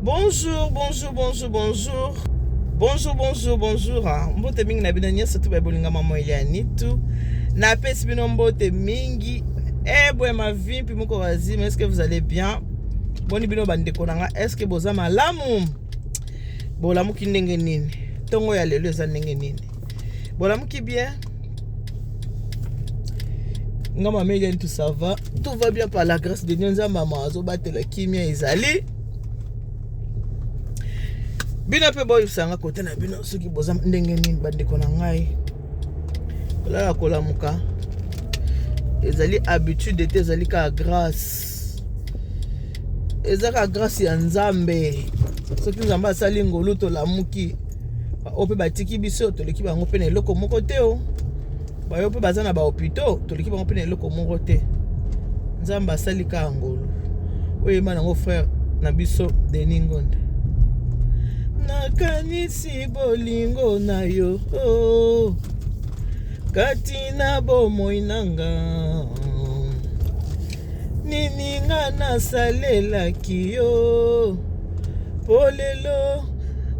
Bonjour, bonjour, bonjour, bonjour. Bonjour, bonjour, bonjour. Mbote mingi na bino nyesa tu babolinga mama Eliani tu. Na pesi bino mbote mingi. Bwe ma vie puis moko wazima. Est-ce que vous allez bien? Boni bino bandeko nanga. Est-ce que boza malamu? Bolamu ki ndenge nini? Tongo ya lelo eza ndenge nini? Bolamu ki bien? Nga mama Eliani tout ça va. Tout va bien par la grâce de Dieu. Nza mama azo batela kimia ezali. Bino pe boy sanga kote na bino soki boza ndenge nini bandeko na ngai. Kolala kolamuka. Ezali habitude te ezali ka grâce. Ezaka grâce ya Nzambe. Soki Nzambe asali ngolu to lamuki. Ope batiki biso to leki bango pe na eloko moko te o. Ba yo pe baza na ba hôpitaux to leki bango pe na eloko moko te. Nzambe asali ka ngolu. Oye mana ngo frère na biso Denis Ngonde. Nakanisi bolingo na yo kati na bomoi nanga nini nga nasalelaki yo polelo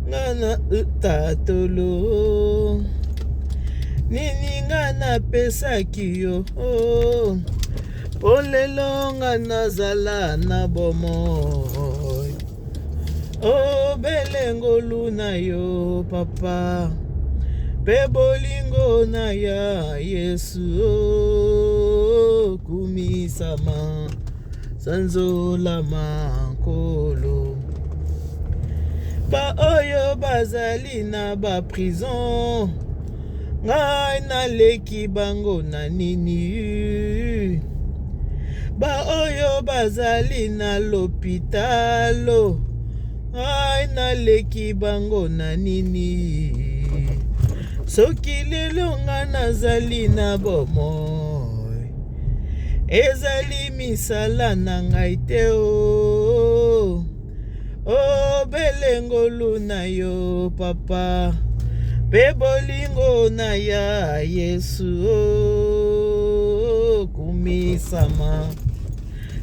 nga na tatolo nini nga napesaki yo polelo nga nazala na bomoi. Oh belengolu na yo papa pe bolingo na ya Yesu kumisama sanzola mankolo ba oyo bazali na ba prison ngai naleki bango na nini ba oyo bazali na l'hôpitalo ai naleki bango na nini soki lelo nga nazali na bomoi ezali misala na ngai te o belengolu na yo papa pe bolingo na ya Yesu kumisama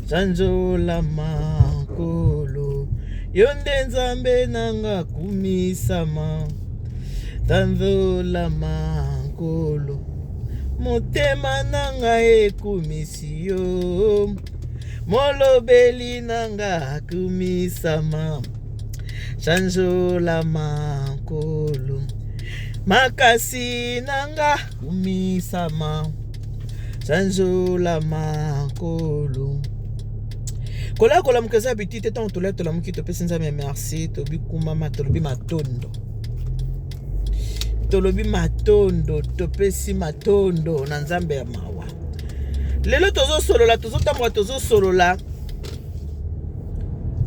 sanzola makolo yonde Nzambe nanga kumisama tanzola mankolo motema nanga ekumisi yo molobeli nanga kumisama sanzola mankolo makasi nanga kumisama sanzola mankolo kola kola mukeza bitite tant to la muki to pesa Nzambe merci to bikumama to lobi matondo tolobi matondo topesi matondo na Nzambe ya mawa lelo tozo solola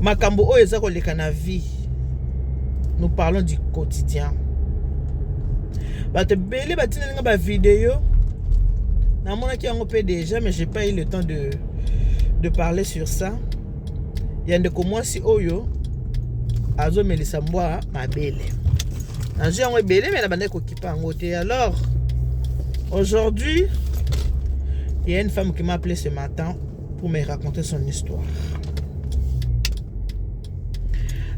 makambo oyo eza koleka na vie. Nous parlons du quotidien. Bato bele batinanga ba vidéo na mona ki yango pe déjà mais j'ai pas eu le temps de parler sur ça. Yande ko mwasi oyo azo melisa mbwa mabele. Nazo yango ebele mais na bande ko kipa yango te. Alors aujourd'hui, il y a une femme qui m'a appelé ce matin pour me raconter son histoire.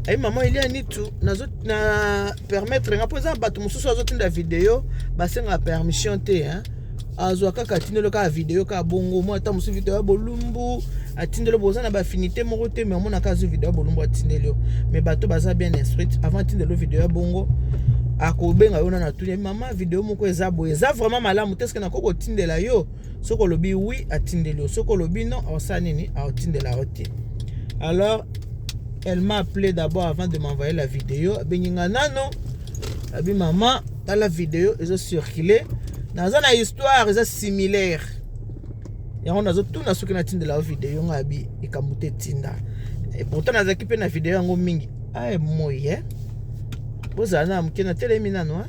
Ayi maman Eliani tu nazo na permettre nga poza bato mususu azo tinda vidéo basenga permission te hein. Azo kaka tindelo ka vidéo ka bongo mo ata musu vidéo ya bolumbu atindelo boza na ba finité moko te mais mona ka zo vidéo ya bolumbu atindelo mais bato baza bien instruit avant tindelo vidéo ya bongo akobenga yona na tunya mama vidéo moko eza boye eza vraiment malamu te ce que na koko tindela yo soko lobi oui atindelo soko lobi non osa nini atindela ote. Alors elle m'a appelé d'abord avant de m'envoyer la vidéo. Beninga nano, abi maman, dans la vidéo, ils ont circulé. Dans une histoire, ils sont similaires. Et on a tout na soki na tinda la vidéo ngabi ikamute tinda. Et pourtant na zakipe na vidéo ngo mingi. Ay moye. Bozana mkena telemina no.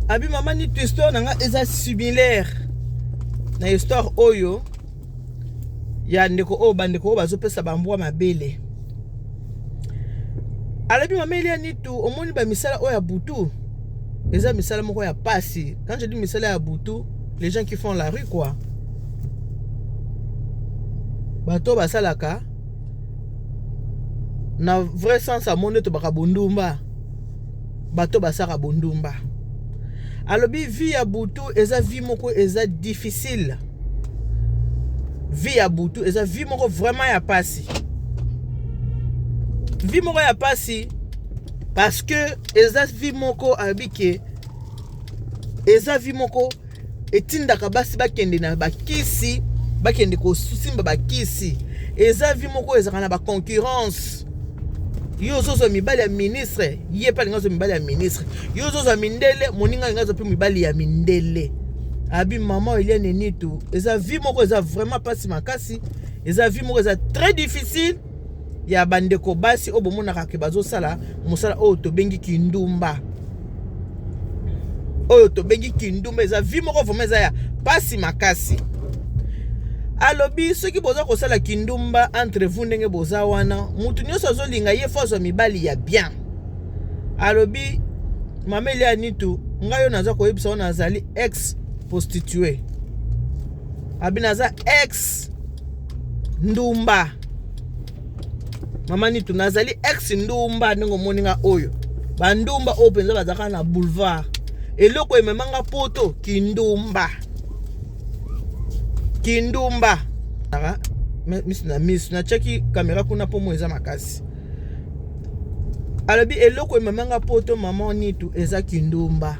Abi maman ni histoire nga eza similaire. Na histoire oyo ya ndeko o bandeko o bazopesa bambwa mabele. Alabi mama Eliani tu omoni ba misala o ya butu. Eza misala moko ya pasi. Quand je dis misala ya butu, les gens qui font la rue quoi. bato basalaka na vrai sens à monde to baka bundumba bato basaka bundumba alobi vie ya butu eza vie moko eza difficile vie ya butu eza vie moko vraiment ya pasi vie moko ya pasi parce que eza vie moko abike eza vie moko etindaka basi bakende na bakisi bakende kosimba bakisi eza vie moko ezaka na baconcurrence yo ozozo mibali ya ministre ye pa lingazo mibali ya ministre yo ozozo mindele moninga lingazo pe mibali ya mindele abi maman Eliane Nitu eza vie moko eza vraiment pasi makasi eza vie moko eza très difficile ya bandeko basi o bomonaka ke bazosala mosala oyo tobengi kindumba eza vie moko vraiment eza ya pasi makasi alobi soki boza kosala kindumba entre vous ndenge boza wana mutu nyonso azolinga ye fo mibali ya bien alobi mama Eliane Nitu ngai yo naza koyebisa wana azali ex prostituée abi naza ex ndumba mama Nitu nazali ex ndumba ndenge moninga oyo bandumba oyo penza bazaka na boulevard eloko ememanga poto kindumba na cheki kamera kuna po mo eza makasi alobi eloko ememanga poto mama Nitu eza kindumba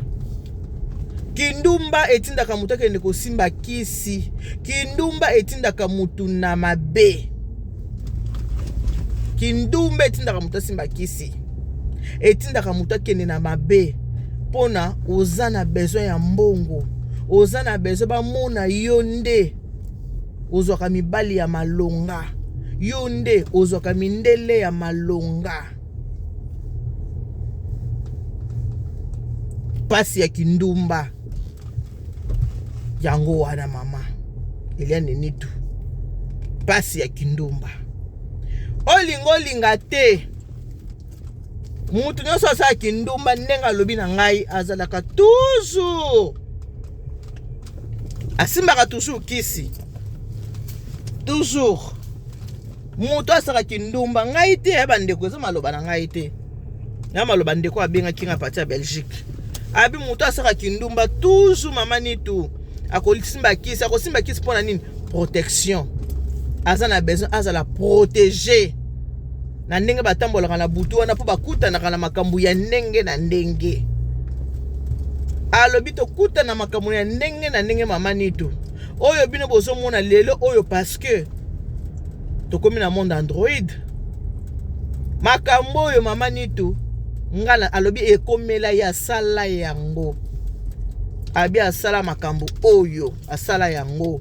etindaka mutu akende kosimba kisi kindumba etindaka mutu na mabe kindumba etindaka mutu asimba kisi etindaka mutu akende na mabe pona oza na besoin ya mbongo oza na besoin bamona yo nde ozwaka mibali ya malonga yo nde ozwaka mindele ya malonga pasi ya kindumba yango wana mama Eliane Nitu pasi ya kindumba olinga te mutu nyonso asala kindumba ndenge alobi na ngai azalaka toujours asimbaka toujours kisi toujours mutu asala kindumba ngai te ya bandeko eza maloba na ngai te ya maloba ndeko abengaki nga pati ya Belgique abi mutu asala kindumba toujours mama Nitu akosimba kisi mpona nini protection aza na besoin azala protégé na ndenge batambolaka na butu wana po bakutanaka na makambo ya ndenge na ndenge alobi tokuta na makambo ya ndenge na ndenge mama Nitu oyo bino bozomona lelo oyo parce que tokomi na monde Android makambo oyo mama Nitu ngala alobi ekomela ya sala yango abi asala makambo oyo asala yango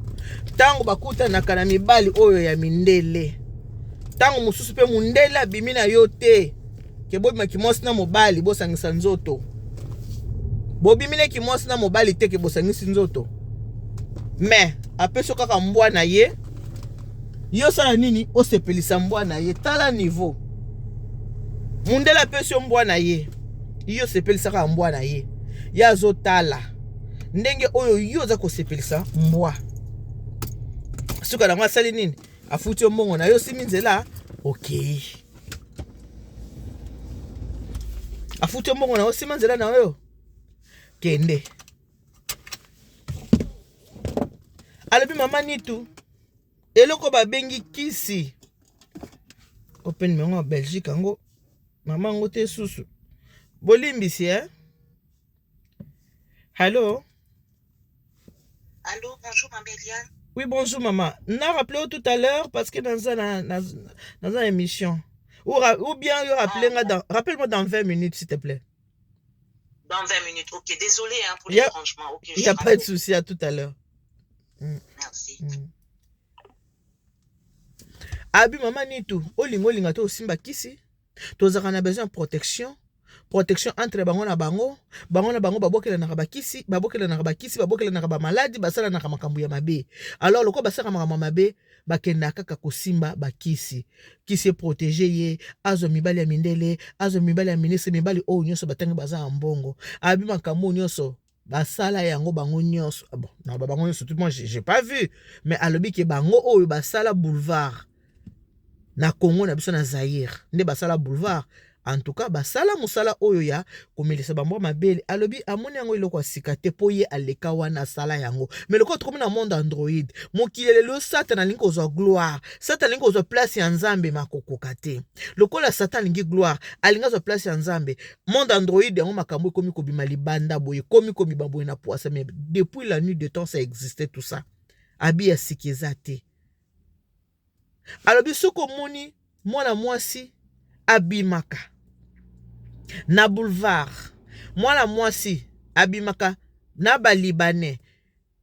tango bakutanaka na mibali oyo ya mindele tango mususu pe mundele abimi na yo te ke bobima kimosi na mobali bosangisa nzoto bobimile kimosi na mobali te ke bosangisi nzoto me apeso kaka mbwa na ye yo sala nini osepelisa mbwa na ye tala niveau mundele apeso mbwa na ye yo sepelisa kaka mbwa na ye ya zotala ndenge oyo yo za kosepelisa mbwa suka na asali nini afuti mbongo na yo simi nzela okay afuti mbongo na yo simi nzela na yo kende alobi mama Nitu eloko babengi kisi open mengo ya Belgique ango mama ngo te susu bolimbisi Allô? Allô, bonjour, maman Eliane. Oui, bonjour, maman. N'a rappelé tout à l'heure parce que dans une émission. Ou bien, rappelle-moi dans 20 minutes, s'il te plaît. Dans 20 minutes, ok. Désolé hein, pour les franchement. Okay, il n'y a pas de souci, à tout à l'heure. Merci. Abi, maman Nitu, olinga to simba kisi. Tozaka na besoin de protection entre bango na bango babokela na bakisi babokela na maladi basala na makambo ya mabe alors loko basala makambo mabe bakenda kaka kosimba bakisi kisi protéger ye azo mibali ya mindele azo mibali ya ministre mibali o nyonso batangi baza mbongo abi makambo nyonso basala yango bango nyonso. Bon, na bango nyonso tout moi j'ai pas vu, mais alobi ke bango oyo basala boulevard na Congo na biso na Zaire nde basala boulevard. En tout cas basala musala oyo ya komelisa bambo mabele. Alobi amoni yango iloko asika te po ye aleka wana sala yango. Mais loko tokomi na monde Android mokilele lo Satan alingi kozwa gloire, Satan alingi kozwa place ya Nzambe makokoka te. Lokola Satan alingi gloire alingi kozwa place ya Nzambe, monde Android yango makambo ekomi kobima libanda boye, komi baboye na poisa. Mais depuis la nuit de temps ça existait tout ça. Abi ya sikeza te. Alobi soko moni mwana mwasi abimaka na boulevard, mwana mwasi abimaka na balibane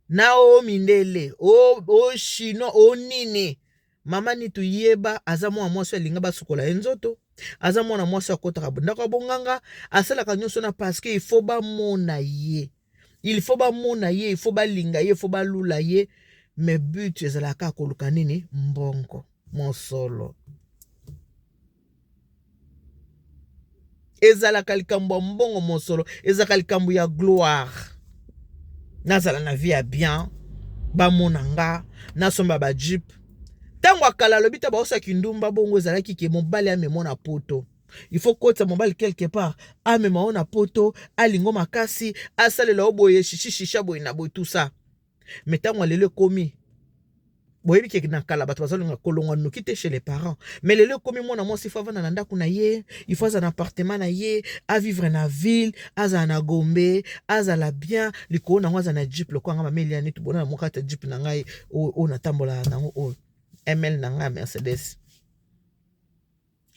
na o mindele o chino o nini, mama nitu yeba aza mwana mwasi alinga basukola enzoto, aza mwana mwasi akotaka bondaka bonganga, asalaka nyonso na parce que il faut ba mona ye, il faut ba linga ye, il faut ba lula ye. Mais but ezalaka koluka nini mbongo mosolo. Ezalaka likambo mbongo mosolo, ezalaka likambo ya gloire. Nazala na vie ya bien, ba monanga, nasomba ba jeep. Tango akala lobita ba osa kindumba bongo ezalaki ke mobali amemo na poto. Il faut kota mobali quelque part, amema na poto, alingo makasi, asalela oboye shisha boye na boye tout ça. Mais tango lele komi boyebi ke na kala bato bazalonga kolongwa noki te chez les parents. Mais lele komi mwana mwasi fa vana na ndako na ye, il faut za na appartement na ye, a vivre na ville, aza na Gombe, aza la bien, liko na ngwa na jeep loko nga mamelia ni tubona na mokata jeep na ngai o na tambola na o ML na nga Mercedes.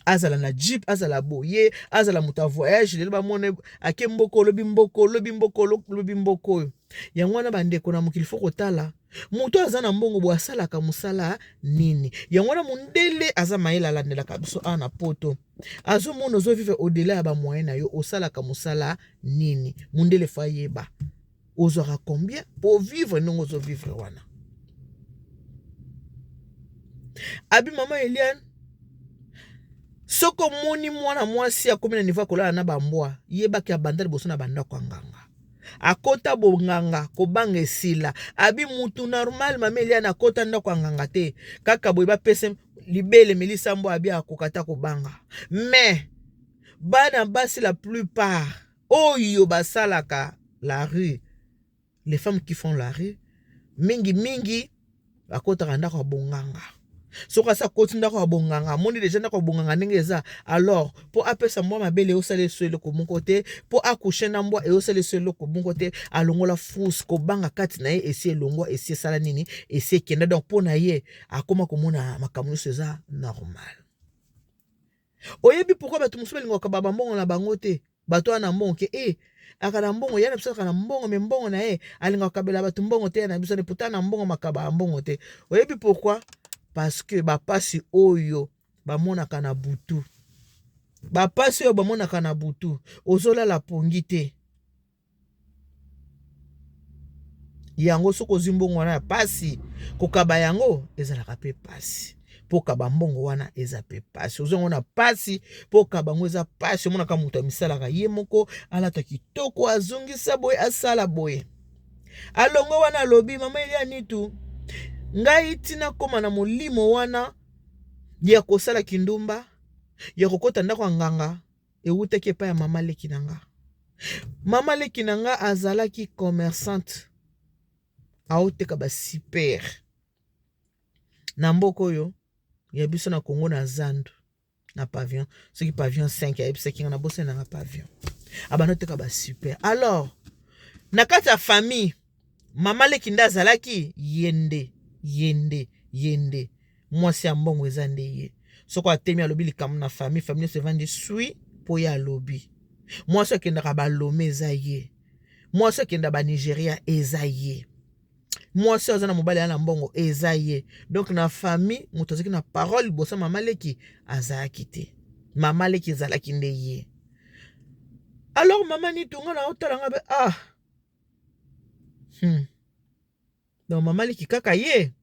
Azala na jeep, azala boye, azala muta voyage, lelo ba mone ake mboko lobi mboko. Yango wana bandeko na mokili foko tala. Muto aza na mbongo bo asalaka musala nini. Yango wana mundele aza mayela landela kabiso ana poto. Azo mono zo vivre au-delà ya ba moyen na yo osalaka musala nini. Mundele fayeba. Ozora combien pour vivre non zo vivre wana. Abi mama Eliane soko moni mwana mwasi akomi na niveau kolala na bambwa yebaki abandali boso na banda kwa nganga akota bonganga kobanga esila. Abi mutu normal mameli na kota nda kwa nganga te kaka boye bapese libele melisa mbo abi akokata kobanga. Mais bana basi la plupart oyo basalaka la rue, les femmes qui font la rue mingi akota nda kwa bonganga. Soka sa koti ndako ya bonganga moni deja ndako ya bonganga ndenge eza. Alors po apesa mwa mabele osale solo ko mon côté, po akoucher na mbwa e osale solo ko mon côté, alongola fous ko banga kati na ye esi elongwa esi sala nini esi kenda. Donc po na ye akoma komona makambo eza normal. Oyebi pourquoi bato musu belingo ka baba mbongo na bango te, bato ana mbongo ke akana mbongo yana biso kana mbongo me mbongo na ye alinga kabela bato mbongo te na biso ne putana mbongo makaba mbongo te. Oyebi pourquoi? Parce que bapasi oyo bamonaka na butu, bapasi oyo bamonaka na butu ozola la pongi te. Yango soko zimbongo wana pasi kokaba yango ezalaka pe pasi, pokaba mbongo wana eza pe pasi. Ozongo na pasi pokaba ngo eza pasi. Omonaka mutu amisalaka ye moko alata kitoko azongisa boye asala boye. Alongo wana lobi mama Eliane tu ngai tina koma na molimo wana ya kosala kindumba ya kokota ndako nganga ewutaki epai ya mama leki nanga. Mama leki nanga azalaki commerçante aoteka ba super na mboko oyo ya biso na Congo na Zandu na pavillon, ce qui pavillon 5 ya ebisaki na bosse na pavillon abanoteka ba super. Alors na kati ya famille mama leki nda azalaki yende mwasi ya mbongo eza nde ye. Soko atemi alobi likamu na famille se vandi sui po ya alobi. Mwasi akendaka balome eza ye, mwasi akenda ba Nigeria eza ye, mwasi aza na mobali ya na mbongo eza ye. Donc na famille mutu azaki na parole bosa mama leki azalaki te, mama leki ezalaki nde ye. Alors mama ni tunga na otalanga be donc mama leki kaka ye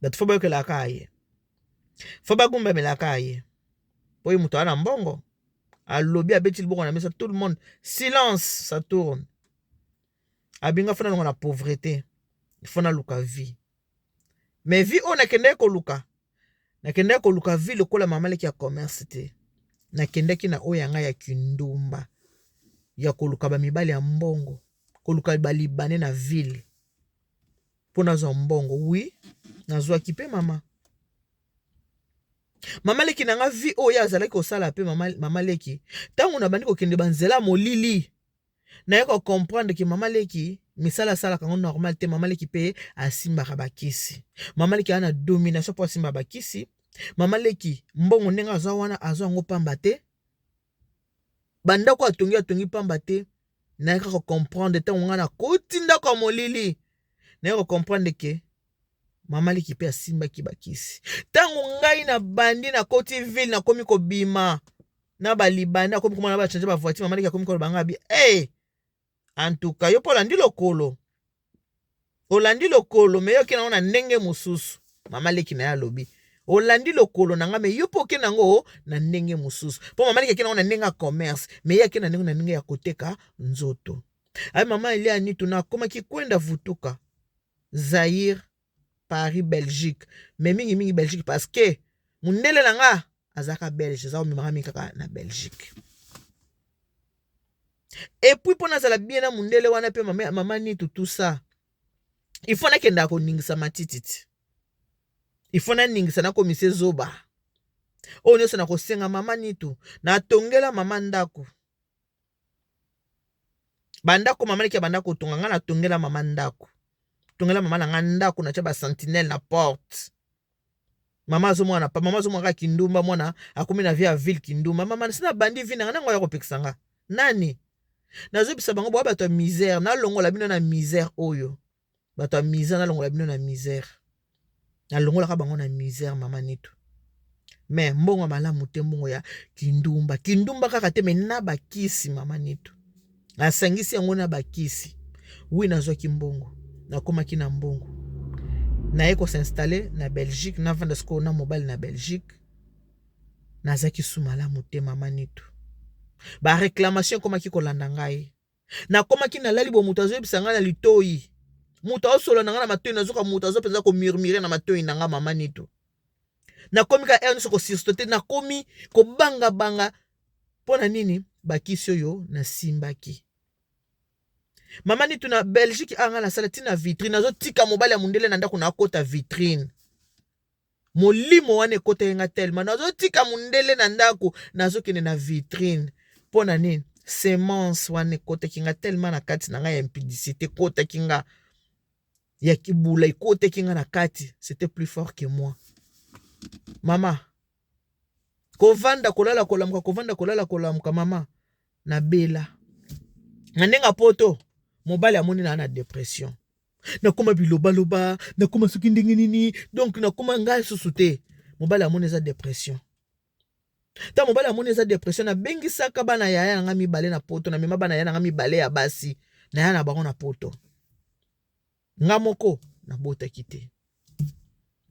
datu foba yoke laka ye foba gumba melaka ye poyi mutu ana mbongo alobi abeti liboko na mesa, tout le monde silence, ça tourne. Abinga fana na pauvreté, fana luka vie. Mais vie on nakende ko luka. Nakende ko luka vie lokola mama leki ya commerce te. Nakende ki na oyanga ya kindumba. Ya koluka ba mibali ya mbongo, koluka ba libanais na ville. Pona zo mbongo, oui, nazwa kipe mama. Mama leki nanga vie oya azalaki kosala pe mama leki. Tango na bandi ko kende banzela molili. Na yako comprendre que mama leki misala sala kango normal te, mama leki pe asimba bakisi. Mama leki ana domination po asimba bakisi. Mama leki mbongo nenga azwa wana azwa ngo pamba te. Banda ko atungi pamba te. Na yako comprendre tango ngana kotinda kwa molili. Na yako comprendre que mama leki pe asimba ki bakisi. Tango ngai na bandi na koti ville na komi ko bima. Na ba libana komi komona ba changer ba voiture, mama leki komi ko banga bi. Eh! En tout cas, yo po landi lokolo. Olandi lokolo, me yo kina ona ndenge mususu. Mama leki na ya lobi. Olandi lokolo nanga me yo po kina ngo na ndenge mususu. Po mama leki kina ona ndenge commerce, me ya kina ndenge na ndenge ya koteka nzoto. Ay mama Elia ni tuna koma ki kwenda vutuka. Zaire, Paris, Belgique. Me mingi Belgique parce que mundele nanga azaka Belge, za o mimaka mikaka na Belgique. Et puis pour nazala bien na mundele wana pe mama ni tout ça. Il faut na kenda ko ningisa matititi. Il faut na ningisa na komise zoba. O nyoso na ko senga mama ni tu na tongela mama ndako. Bandako mama leki bandako tonganga na tongela mama ndako. Tongela mama na ndako na chaba sentinelle na porte. Mama zo mwana ka kindumba mwana akumi na via ville kindumba. Mama sina bandi vina ngana ngoya ko pekisanga. Nani? Nazo bisa bango ba bato misère na longola bino na misère oyo. Bato misère na longola bino na misère. Na longola ka bango na misère mama nitu. Mais mbongo malamu te mbongo ya kindumba. Kindumba kaka te me na bakisi mama nitu. Asangisi yango na bakisi. Oui nazo ki mbongo. Na koma ki na mbongo. Na eko s'installer na Belgique na vanda sko na mobile na Belgique. Na zaki sumala mute mama nitu. Ba réclamation koma ki kolanda ngai. Na koma ki na lali bo mutazo bisanga na litoi. Muta osolo nanga na matoi nazoka mutazo penza ko murmurer na matoi nanga mama nitu. Na komi ka erne soko sistote na komi ko banga pona nini bakisi oyo na simbaki. Mama nitu na Belgique anga na sala tina vitrine nazo tika mobali ya mundele na ndako na kota vitrine. Molimo wane kota yenga telma nazo tika mundele na ndako nazo kene na vitrine. Pona nini semence wane kota kinga telma na kati na nga ya impudicité kota kinga ya kibula ikote kinga na kati, c'était plus fort que moi. Mama kovanda kolala kolamuka mama na bela. Ndenga poto mobali amoni na dépression. Na koma biloba na koma soki ndenge nini donc na koma ngai susute. Mobali amoni za dépression. Ta mobali amoni eza dépression na bengi saka bana yaya nga mibale na poto na mema bana yaya nga mibale ya basi na yana na bango na poto. Nga moko na bota kite.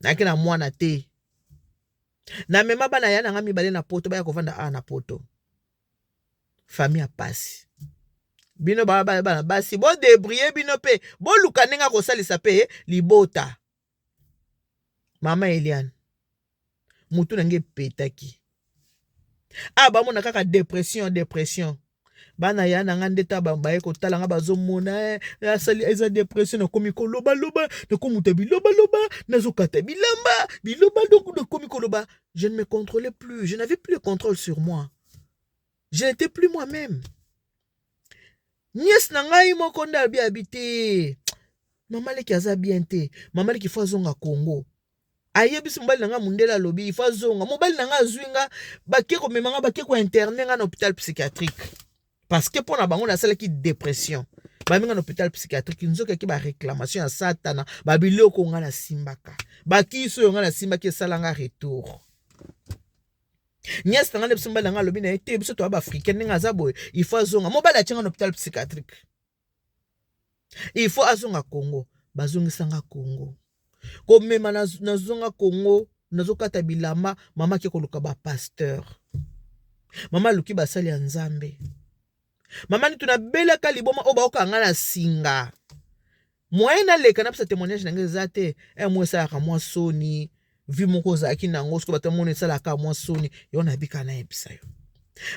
Na kina mwana te. Na mema bana yaya nga mibale na poto baya kovanda na poto. Famille a pasi. Bino bana basi bo débrouiller bino pe bo luka nenga ko salisa pe libota. Mama Eliane. Mutu nange petaki. Ba mona kaka dépression. Bana ya na ngande ta ba ko tala nga bazomona asali eza dépression na komi ko loba na komuta biloba na zokata biloba donc na komi ko loba. Je ne me contrôlais plus, je n'avais plus le contrôle sur moi. Je n'étais plus moi-même. Nies na ngai moko nda bi habité. Mama leki aza bien te. Mama leki fa zonga Congo. Ayebisi mobali nanga mundela lobi ifa zonga mobali nanga zwinga bakeko memanga bakeko interner nga na hôpital psychiatrique parce que pona bango na sala ki dépression ba minga na hôpital psychiatrique nzoka ki ba réclamation ya satana ba biloko nga na simbaka bakiso nga na simbaki sala nga retour nyas tanga lebisi mobali nanga lobi na ete biso to ba africain nga za boy ifa zonga mobali atyenga na hôpital psychiatrique il faut azonga Congo bazongisa nga Congo. Comme même na zonga Congo, nazo kata bilamba, mama ki koluka ba pasteur. Mama luki basali ya nzambe. Mama ni tunabelaka liboma o baoka ngana singa. Moyen na leka na pesa témoignage na ngezate moi ça mwa soni vi moko zaki nango sko batamone sala ka mwa soni yo na bika na episa yo.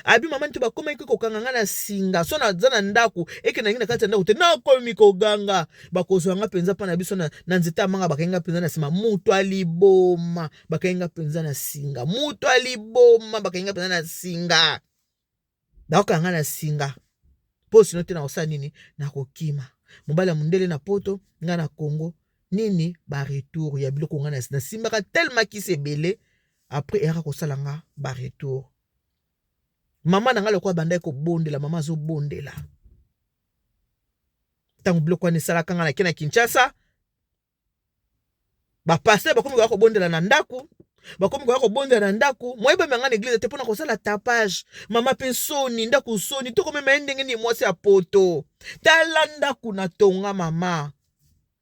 Abi mama ntu bakoma iko kanganga na singa so na zana ndaku eke na ngina kati ndaku te na komi ko ganga bakozwa nga penza pa na biso na nzeta manga bakenga penza na sima mutu aliboma bakenga penza na singa mutu aliboma bakenga penza na singa bakanga na singa posi note na osa nini na kokima mobala mundele na poto nga na Congo nini ba retour ya biloko nga na simbaka tellement ki se belé après era ko salanga ba retour. Mama na nga lokwa banda ko bondela mama zo bondela tangu biloko ni sala kanga na kina Kinshasa ba passer ba komi ko bondela na ndaku bakomi ko bondela na ndaku moyeba menga na église te pona ko sala tapage mama pensoni ndaku soni to ko mema ndenge ni mwasi ya poto tala ndaku na tonga mama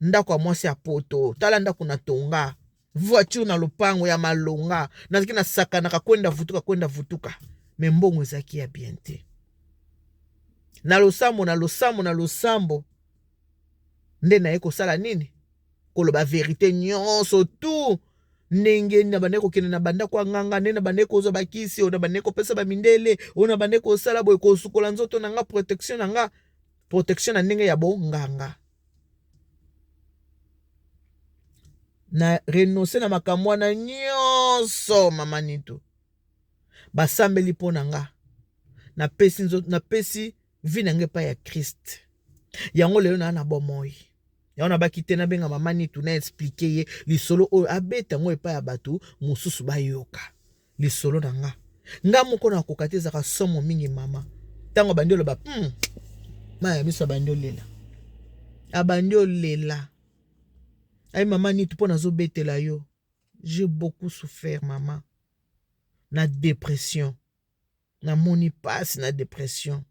ndaku ya mwasi ya poto tala ndaku na tonga voiture na lopango ya malonga naziki na sakana ka kwenda vutuka me mbongo ezaki ya bien te na losambo nde na eko sala nini koloba vérité nyonso tu ndenge na bandeko kene na banda kwa nganga nde na bandeko zo bakisi ona bandeko pesa ba mindele ona bandeko sala boy ko sukola nzoto na nga protection na ndenge ya bo nganga na renoncer na makambo na nyonso mama nitu basambeli pona nga na pesi vi na nge pa ya Christ yango lelo na bomoi ya ona bakite na benga mama nitu na expliquer ye lisolo o abeta ngo epa ya batu mususu bayoka lisolo na nga moko na kokateza ka somo mingi mama tango bandiolo ba maya miso bandiolela abandiolela ay mama nitu pona zo betela yo j'ai beaucoup souffert mama na dépression na moni passe na dépression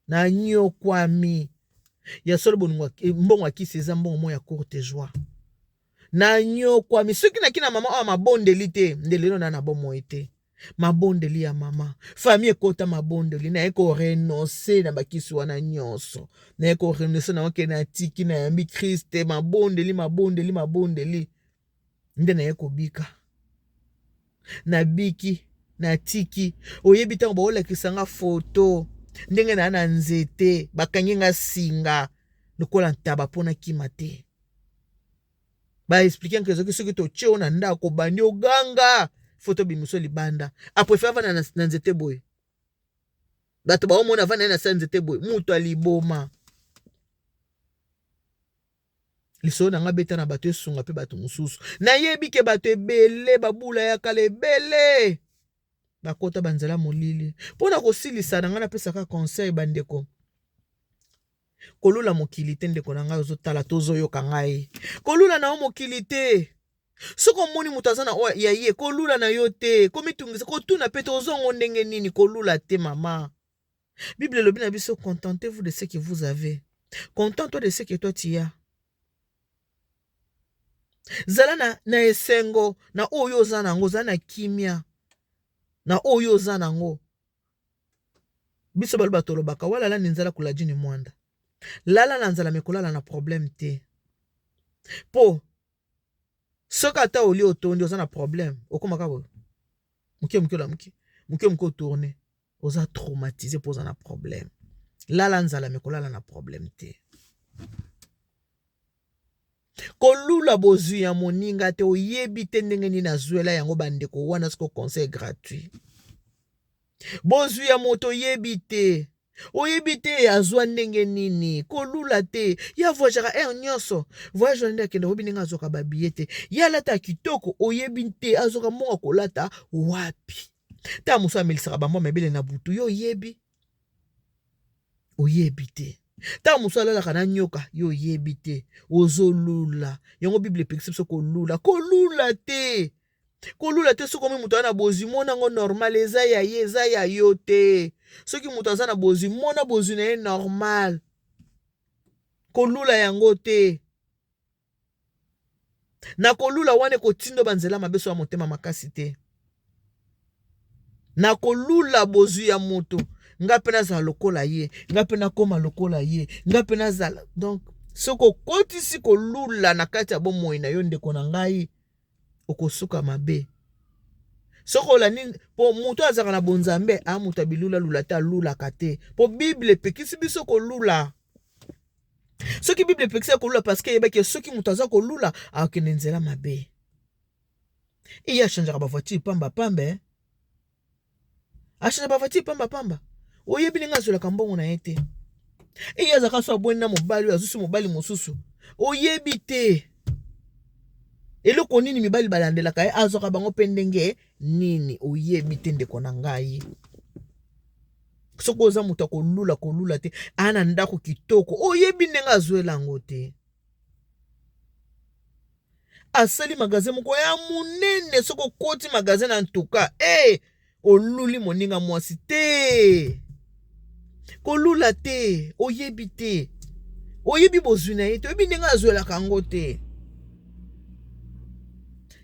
na nyokwami ya solo bongo mbongo akisi eza mbongo mo ya courte joie na nyokwami soki na kina mama o mabondeli te ndelelo na bomo ete mabondeli ya mama famille ekota mabondeli na eko renoncer na bakisi wana nyonso na eko renoncer na oke na tiki na yambi Christ mabondeli nde na eko bika na biki na tiki oyebi tango baolakisa nga foto ndenge na nzete bakangi nga singa lokola ntaba pona kima te ba expliquer que soki to cheo na ndako bandi oganga foto bimiso libanda aprefer vana na nzete boy bato baomona vana na nzete boy mutu aliboma lisolo na nga beta na bato esunga pe bato mususu na yebi ke bato ebele babula ya kala ebele bakota banzela molili pona kosilisa na nga napesaka conseil bandeko kolula mokili te ndeko na ngai ozotala tozoyoka ngai kolula na o mokili te soko moni mutu aza na ya ye kolula na yo te komitungisa kotuna pe tozongo ndenge nini kolula te mama Bible lobi na biso contentez-vous de ce que vous avez contente-toi de ce que toi tu as zala na esengo na oyo oza nango zala na kimia na oyo oza nango biso baloba tolobaka walala ni nzala kula jini mwanda lala na nzala mekolala na problème te po soka ata oli otondi oza na problème okomaka bo muke otourne oza traumatisé po oza na problème lala nzala mekolala na problème te kolula bozwi ya moninga te oyebi te ndenge nini azwela yango bandeko wana siko conseil gratuit bozwi ya moto oyebi te azwa ndenge nini kolula te ya voyagera nyonso voyage wana akende oyebi ndenge azoka babiye te ya alata kitoko oyebi te azoka mbongo kolata wapi ta mosu amelisaka bamwa mebele na butu yo oyebi te ta mosu alalaka na nyoka yo oyebi te ozolula yango Bible epekisi biso kolula te soki moto aza na bozwi mona ngo normal eza ya ye eza ya yo te soki moto aza na bozwi mona bozwi na ye normal kolula yango te na kolula wana kotindo banzela mabeso ya motema makasi te na kolula bozu ya moto nga pe nazala lokola ye nga pe nakoma lokola ye nga pe nazala donc soko kotisi kolula na kati ya bomoi na yo ndeko na ngai okosuka mabe soko la nini po moto azaka na bonzambe a moto bilula lula te alulaka te po bible epekisi biso kolula soki bible epekisi kolula parce que yebaki soki moto aza kolula akende nzela mabe iya achangeaka bavoiture pamba pambe achange bavoiture pamba pamba oyebi ninga azolaka mbongo na ye te iya azaka so abweni na mobali oyo azusi mobali mosusu oyebi te eloko nini mibali balandelaka ye azwaka bango mpe ndenge nini oyebi te ndeko na ngai soko oza moto kolula te ana ndako kitoko oyebi ndenge azwela yango te asali magasin moko ya munene soko koti magasin na ntuka oluli moninga mwasi te kolula te oyebi te oyebi bozwi na ye te oyebi ndenge azwelaka yango te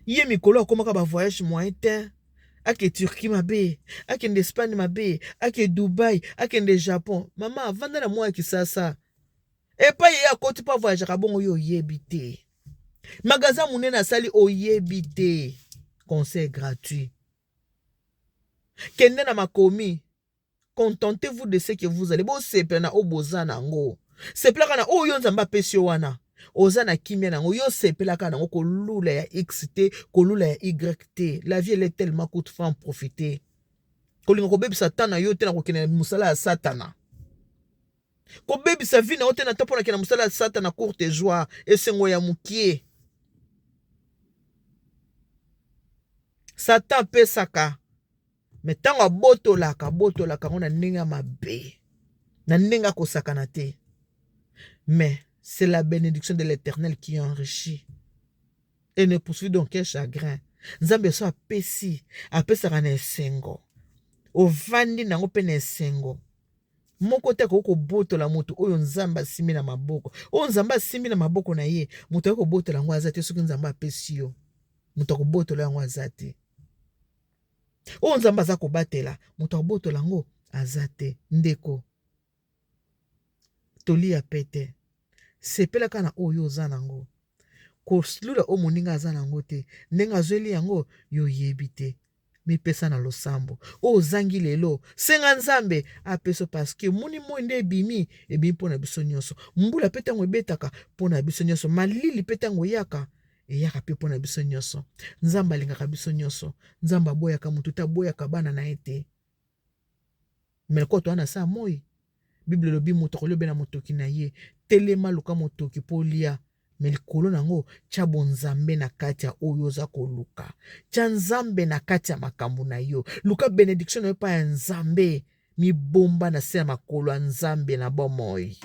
ye mikolo akomaka bavoyage moyen te ake Turquie mabe akende Espagne mabe ake Dubai akende Japon mama avanda na mwa ya kisasa epa ye akoti pa voyage kabongo yo oyebi te magasin munene asali oyebi te conseil gratuit kende na makomi contentez-vous de ce que vous allez bo sepela na oboza nango sepelaka na oyo nzambe apesi yo wana oza na kimia nango yo sepelaka nango kolula ya x te kolula ya y te la vie elle est tellement courte faut en profiter kolinga kobebisa tana yo te na kokende musala ya satana kobebisa vie na yo te na to mpona kende musala ya satana courte joie esengo ya mukie satan pesaka me ntango abotolaka ngo na ndenge ya mabe na ndenge akosakana te mais c'est la bénédiction de l'Éternel qui enrichit et ne poursuit donc quel chagrin nzambe so apesaka na esengo ovandi nango mpe na esengo moko te kobotola moto oyo nzambe asimbi na maboko oyo nzambe asimbi na maboko na ye moto akobotola yango aza te soki nzambe apesi yo moto akobotola yango aza te oyo nzambe aza kobatela moto akobotola yango aza te ndeko tolia pete sepelaka na oyo oza nango kolula o moninga aza nango te ndenge azweli yango yo yebi te mipesa na losambo oyo ozangi lelo senga nzambe apeso parceke moni moi nde ebimi mpona biso nyonso mbula mpe ntango ebetaka mpona biso nyonso malili mpe ntango eyaka mpe mpona biso nyonso nzambe alingaka biso nyonso nzambe aboyaka motu te aboyaka bana na ye te meloko to wana sa moi bible lobi moto akoliobe na motoki na ye telema luka motoki mpo lia me likolo nango tia bonzambe na kati ya oyo oza koluka tia nzambe na kati ya makambo na yo luka benediction na yo epai ya nzambe mibomba na se ya makolo ya nzambe na bomoi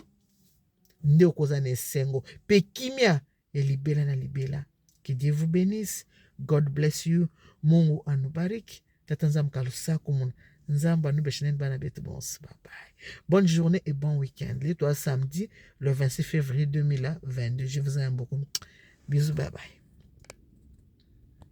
nde okoza na esengo mpe kimia elibela na libela. Que Dieu vous bénisse. God bless you. Mungu anubariki. Tata nzambe kalusaku muna. Nzamba nous bêchenen bana bête bon. Bye bye. Bonne journée et bon week-end. Les toi samedi le 26 février 2022. Je vous aime beaucoup. Bisous. Bye bye.